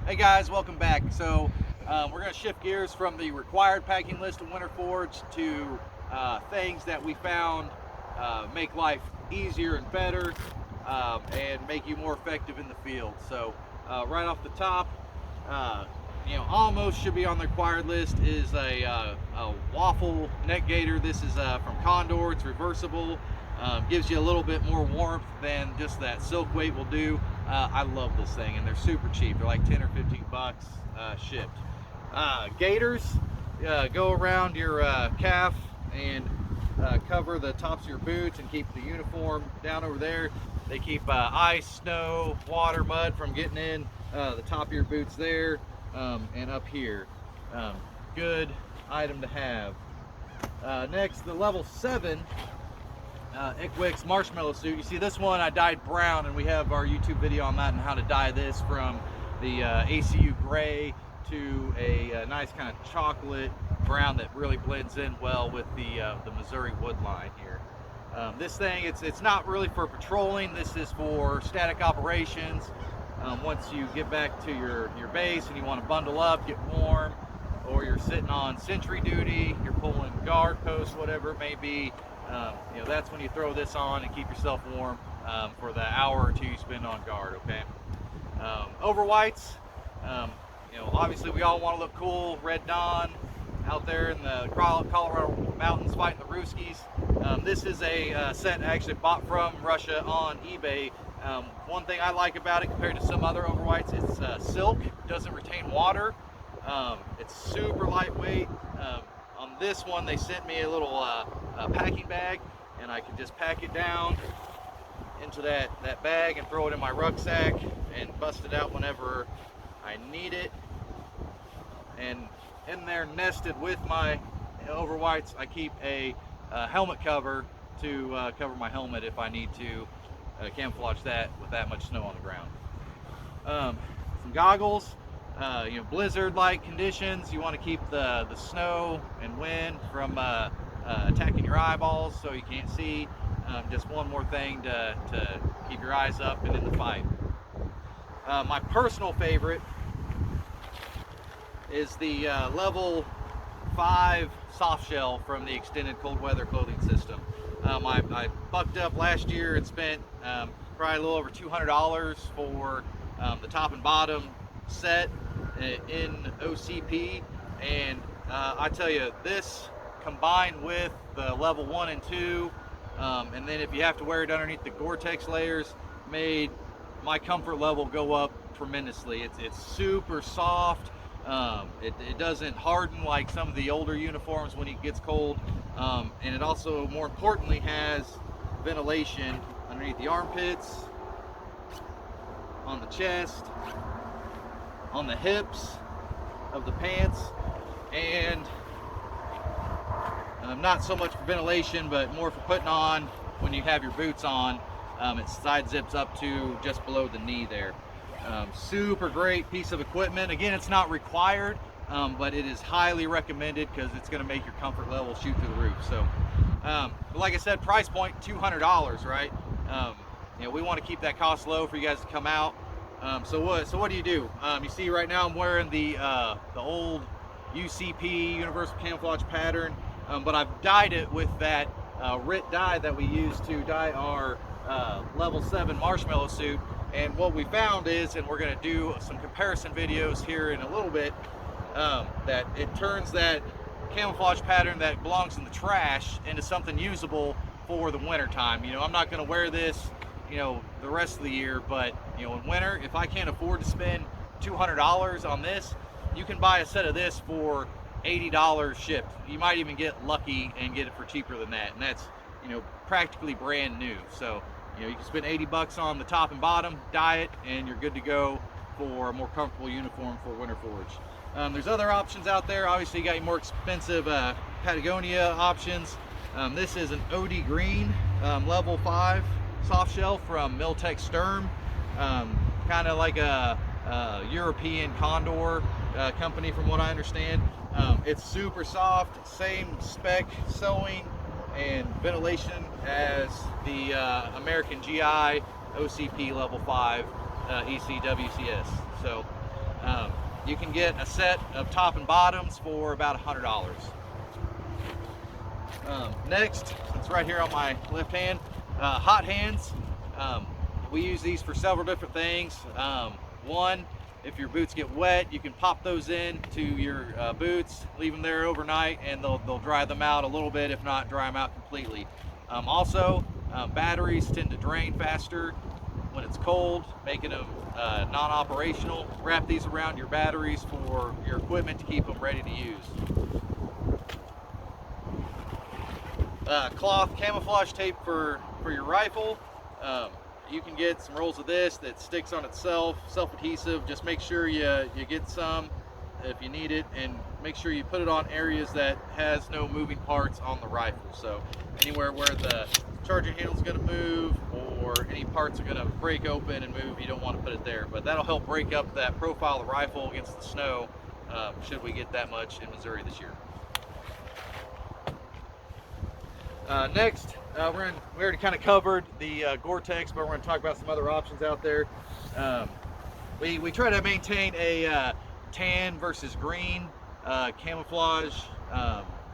Hey guys, welcome back. So we're going to shift gears from the required packing list of Winter Forge to things that we found make life easier and better and make you more effective in the field. So right off the top, almost should be on the required list is a Waffle neck gaiter. This is from Condor. It's reversible. Gives you a little bit more warmth than just that silk weight will do. I love this thing, and they're super cheap. They're like 10 or 15 bucks shipped. Gaiters go around your calf and cover the tops of your boots and keep the uniform down over there. They keep ice, snow, water, mud from getting in the top of your boots there and up here. Good item to have. Next, the level 7 Ecwid Marshmallow suit. You see this one I dyed brown, and we have our YouTube video on that and how to dye this from the ACU gray to a nice kind of chocolate brown that really blends in well with the Missouri wood line here. This thing, it's not really for patrolling. This is for static operations. Once you get back to your base and you want to bundle up, get warm, or you're sitting on sentry duty, you're pulling guard posts, whatever it may be, that's when you throw this on and keep yourself warm for the hour or two you spend on guard, okay? Over whites, obviously we all want to look cool, Red Dawn, out there in the Colorado mountains fighting the Ruskies. This is a set I actually bought from Russia on eBay. One thing I like about it compared to some other over whites, it's silk, doesn't retain water. It's super lightweight. On this one, they sent me a little packing bag, and I can just pack it down into that bag and throw it in my rucksack and bust it out whenever I need it. And in there, nested with my over whites, I keep a helmet cover to cover my helmet if I need to camouflage that with that much snow on the ground. Some goggles. Blizzard-like conditions, you want to keep the snow and wind from attacking your eyeballs so you can't see. Just one more thing to keep your eyes up and in the fight. My personal favorite is the level 5 soft shell from the extended cold weather clothing system. I bucked up last year and spent probably a little over $200 for the top and bottom set in OCP, and I tell you, this combined with the level 1 and 2, and then if you have to wear it underneath the Gore-Tex layers, made my comfort level go up tremendously. It's super soft. It doesn't harden like some of the older uniforms when it gets cold, and it also, more importantly, has ventilation underneath the armpits, on the chest, on the hips of the pants, and not so much for ventilation, but more for putting on when you have your boots on. It side zips up to just below the knee there. Super great piece of equipment. Again, it's not required, but it is highly recommended because it's going to make your comfort level shoot through the roof. So, but like I said, price point $200, right? We want to keep that cost low for you guys to come out. So what do? You see right now I'm wearing the old UCP Universal Camouflage pattern, but I've dyed it with that RIT dye that we use to dye our level 7 Marshmallow suit. And what we found is, and we're going to do some comparison videos here in a little bit, that it turns that camouflage pattern that belongs in the trash into something usable for the winter time. I'm not going to wear this the rest of the year, but in winter, if I can't afford to spend $200 on this, you can buy a set of this for $80 shipped. You might even get lucky and get it for cheaper than that, and that's practically brand new. So you can spend 80 bucks on the top and bottom, dye it, and you're good to go for a more comfortable uniform for Winter Forge. There's other options out there. Obviously, you got your more expensive Patagonia options. This is an OD green level 5 soft shell from Miltech Sturm, kind of like a European Condor company from what I understand. It's super soft, same spec sewing and ventilation as the American GI OCP level 5 ECWCS. So You can get a set of top and bottoms for about $100. Next, it's right here on my left hand, hot hands. We use these for several different things. One, if your boots get wet, you can pop those in to your boots, leave them there overnight, and they'll dry them out a little bit, if not dry them out completely. Also, batteries tend to drain faster when it's cold, making them non-operational. Wrap these around your batteries for your equipment to keep them ready to use. Cloth camouflage tape for your rifle. You can get some rolls of this that sticks on itself, self-adhesive. Just make sure you get some if you need it, and make sure you put it on areas that has no moving parts on the rifle. So anywhere where the charging handle is going to move or any parts are going to break open and move, you don't want to put it there. But that'll help break up that profile of the rifle against the snow, should we get that much in Missouri this year. Next, we already kind of covered the Gore-Tex, but we're going to talk about some other options out there. We try to maintain a tan versus green camouflage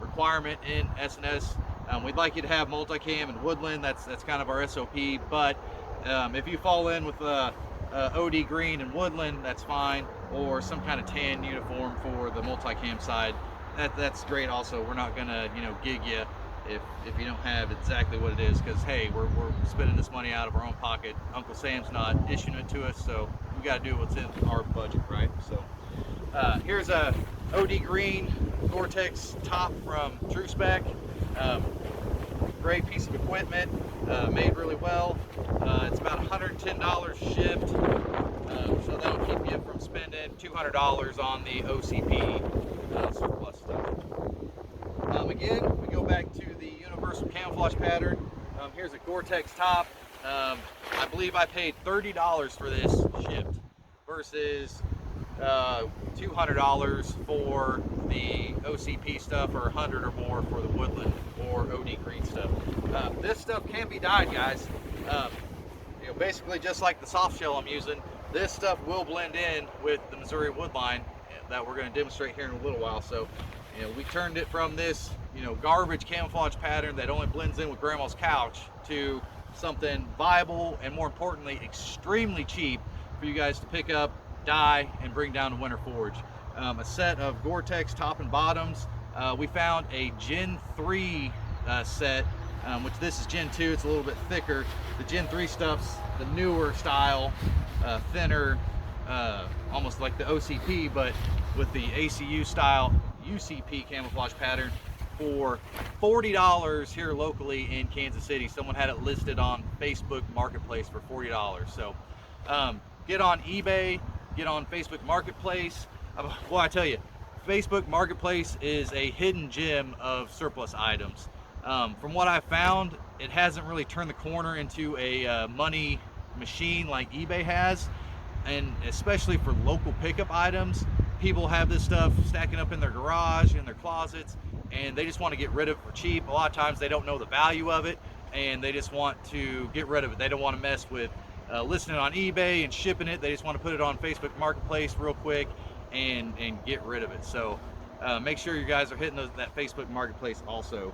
requirement in S&S. We'd like you to have multicam and woodland. That's kind of our SOP. But if you fall in with OD green and woodland, that's fine, or some kind of tan uniform for the multicam side. That's great. Also, we're not gonna gig you if you don't have exactly what it is, because hey, we're spending this money out of our own pocket. Uncle Sam's not issuing it to us, so we got to do what's in our budget, right? So here's a OD green Gore-Tex top from Spec. Great piece of equipment, made really well. It's about $110 shipped, so that'll keep you from spending $200 on the OCP surplus stuff. Again, we go back to the universal camouflage pattern. Here's a Gore-Tex top. I believe I paid $30 for this shipped versus $200 for the OCP stuff, or $100 or more for the woodland or OD green stuff. This stuff can be dyed, guys. Basically just like the soft shell I'm using, this stuff will blend in with the Missouri woodline that we're going to demonstrate here in a little while. So we turned it from this garbage camouflage pattern that only blends in with grandma's couch to something viable and, more importantly, extremely cheap for you guys to pick up, dye, and bring down to Winter Forge. A set of Gore-Tex top and bottoms. We found a Gen 3 set, which this is Gen 2. It's a little bit thicker. The Gen 3 stuff's the newer style, thinner, almost like the OCP, but with the ACU style UCP camouflage pattern for $40 here locally in Kansas City. Someone had it listed on Facebook Marketplace for $40. So get on eBay, get on Facebook Marketplace. Well, I tell you, Facebook Marketplace is a hidden gem of surplus items. From what I found, it hasn't really turned the corner into a money machine like eBay has, and especially for local pickup items. People have this stuff stacking up in their garage, in their closets, and they just want to get rid of it for cheap. A lot of times they don't know the value of it, and they just want to get rid of it. They don't want to mess with listing it on eBay and shipping it. They just want to put it on Facebook Marketplace real quick and get rid of it. So make sure you guys are hitting that Facebook Marketplace also,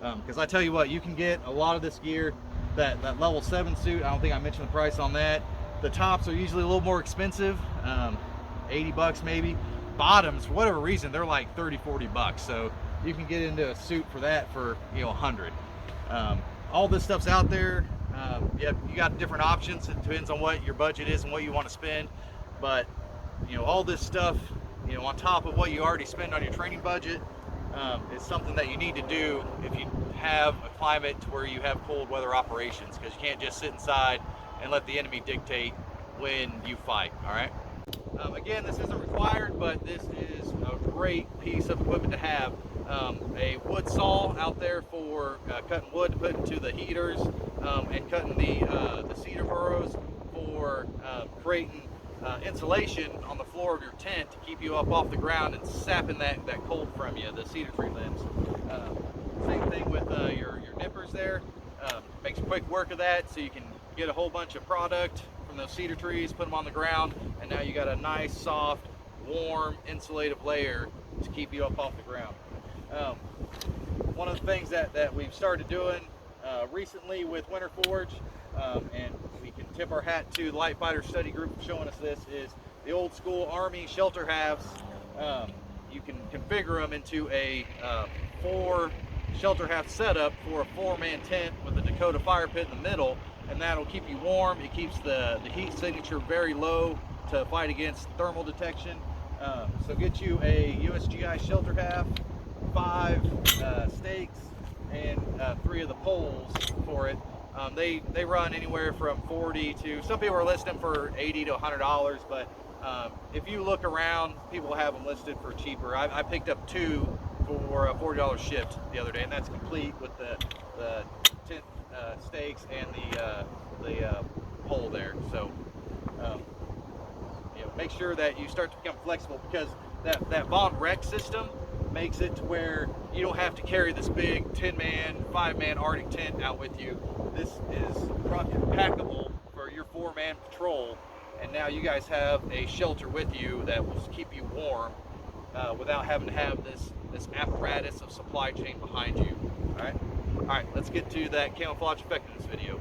because I tell you what, you can get a lot of this gear. That level 7 suit, I don't think I mentioned the price on that. The tops are usually a little more expensive, 80 bucks maybe. Bottoms, for whatever reason, they're like 30, 40 bucks. So you can get into a suit for that for 100. All this stuff's out there. You got different options. It depends on what your budget is and what you want to spend. But all this stuff, on top of what you already spend on your training budget, is something that you need to do if you have a climate to where you have cold weather operations, because you can't just sit inside and let the enemy dictate when you fight. All right. Again, this isn't required, but this is a great piece of equipment to have. A wood saw out there for cutting wood to put into the heaters, and cutting the cedar burrows for creating insulation on the floor of your tent to keep you up off the ground and sapping that cold from you, the cedar tree limbs. Same thing with your nippers there. Makes quick work of that, so you can get a whole bunch of product from those cedar trees, put them on the ground, and now you got a nice, soft, warm, insulative layer to keep you up off the ground. One of the things that we've started doing recently with Winter Forge, and we can tip our hat to the Light Fighter Study Group for showing us this, is the old school Army shelter halves. You can configure them into a 4 shelter half setup for a 4-man tent with a Dakota fire pit in the middle, and that'll keep you warm. It keeps the heat signature very low to fight against thermal detection. So get you a USGI shelter half, 5 stakes, and 3 of the poles for it. They run anywhere from 40 to, some people are listing them for $80 to $100, but if you look around, people have them listed for cheaper. I picked up 2 for $40 shipped the other day, and that's complete with the tent stakes and the pole there. So you know, make sure that you start to become flexible, because that Von Rec system makes it to where you don't have to carry this big 10-man, 5-man Arctic tent out with you. This is packable for your 4-man patrol, and now you guys have a shelter with you that will keep you warm without having to have this apparatus of supply chain behind you. All right, let's get to that camouflage effectiveness video.